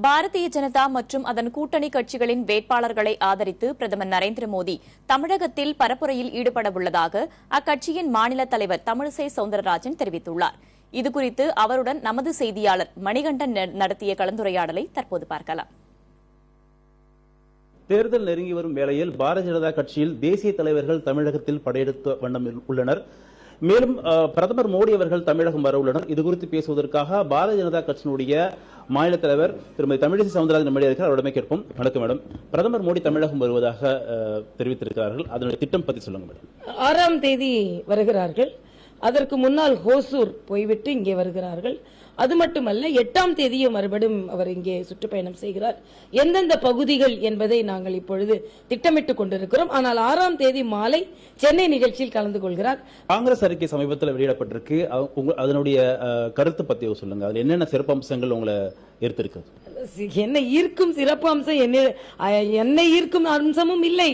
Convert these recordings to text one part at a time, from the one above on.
பாரதிய ஜனதா மற்றும் அதன் கூட்டணி கட்சிகளின் வேட்பாளர்களை ஆதரித்து பிரதமர் நரேந்திர மோடி தமிழகத்தில் பரப்புரையில் ஈடுபடவுள்ளதாக அக்கட்சியின் மாநில தலைவர் தமிழிசை சவுந்தரராஜன் தெரிவித்துள்ளார். இதுகுறித்து அவருடன் நமது செய்தியாளர் மணிகண்டன் நடத்திய கலந்துரையாடலை தற்போது பார்க்கலாம். தேர்தல் நெருங்கி வரும் வேளையில் பாரதிய ஜனதா கட்சியில் தேசிய தலைவர்கள் தமிழகத்தில் படையெடுத்த வண்ணம் உள்ளனர். மேலும் பிரதமர் மோடி அவர்கள் தமிழகம் வர உள்ளனர். இதுகுறித்து பேசுவதற்காக பாரதிய ஜனதா கட்சியினுடைய மாநில தலைவர் திருமதி தமிழிசை சவுந்தரராஜன் நம்மிடையே இருக்கிறார். அவரிடமே கேட்போம். வணக்கம் மேடம். பிரதமர் மோடி தமிழகம் வருவதாக தெரிவித்திருக்கிறார்கள். அதனுடைய திட்டம் பற்றி சொல்லுங்க மேடம். 6ஆம் தேதி வருகிறார்கள். அதற்கு முன்னால் ஹோசூர் போய்விட்டு இங்கே வருகிறார்கள். அது மட்டுமல்ல, 8ஆம் தேதியும் மறுபடியும் அவர் இங்கே சுற்றுப்பயணம் செய்கிறார். எந்தெந்த பகுதிகள் என்பதை நாங்கள் இப்பொழுது திட்டமிட்டுக் கொண்டிருக்கிறோம். ஆனால் 6ஆம் தேதி மாலை சென்னை நிகழ்ச்சியில் கலந்து கொள்கிறார். காங்கிரஸ் அறிக்கை சமீபத்தில் வெளியிடப்பட்டிருக்கு. அதனுடைய கருத்து பத்தி சொல்லுங்க. அதுல என்னென்ன சிறப்பம்சங்கள் உங்களை ஈர்த்திருக்கு? என்னை ஈர்க்கும் சிறப்பு அம்சம் என்னை ஈர்க்கும் அம்சமும் இல்லை,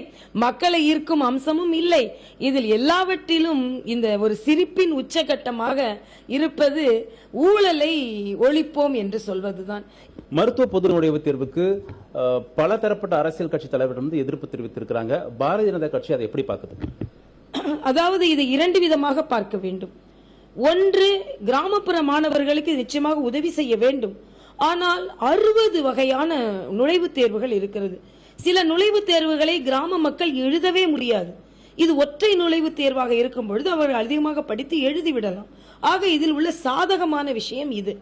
மக்களை ஈர்க்கும் அம்சமும் இல்லை. இதில் எல்லாவற்றிலும் இந்த ஒரு சிரிப்பின் உச்சகட்டமாக இருப்பது ஊழலை ஒழிப்போம் என்று சொல்வதுதான். மருத்துவ பொது நுழைவுத் தேர்வுக்கு பல தரப்பட்ட அரசியல் கட்சி தலைவர்கள் எதிர்ப்பு தெரிவித்திருக்கிறாங்க. பாரதிய ஜனதா கட்சி அதை எப்படி பார்க்குது? அதாவது இது 2 விதமாக பார்க்க வேண்டும். ஒன்று, கிராமப்புற மாணவர்களுக்கு நிச்சயமாக உதவி செய்ய வேண்டும். ஆனால் 60 வகையான நுழைவுத் தேர்வுகள் இருக்கிறது. சில நுழைவுத் தேர்வுகளை கிராம மக்கள் எழுதவே முடியாது. இது ஒற்றை நுழைவுத் தேர்வாக இருக்கும் பொழுது அவர்கள் அதிகமாக படித்து எழுதிவிடலாம். ஆக இதில் உள்ள சாதகமான விஷயம் இது.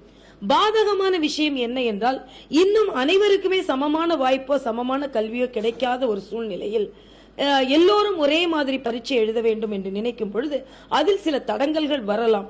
பாதகமான விஷயம் என்ன என்றால், இன்னும் அனைவருக்குமே சமமான வாய்ப்போ சமமான கல்வியோ கிடைக்காத ஒரு சூழ்நிலையில் எல்லோரும் ஒரே மாதிரி பரீட்சை எழுத வேண்டும் என்று நினைக்கும் பொழுது அதில் சில தடங்கல்கள் வரலாம்.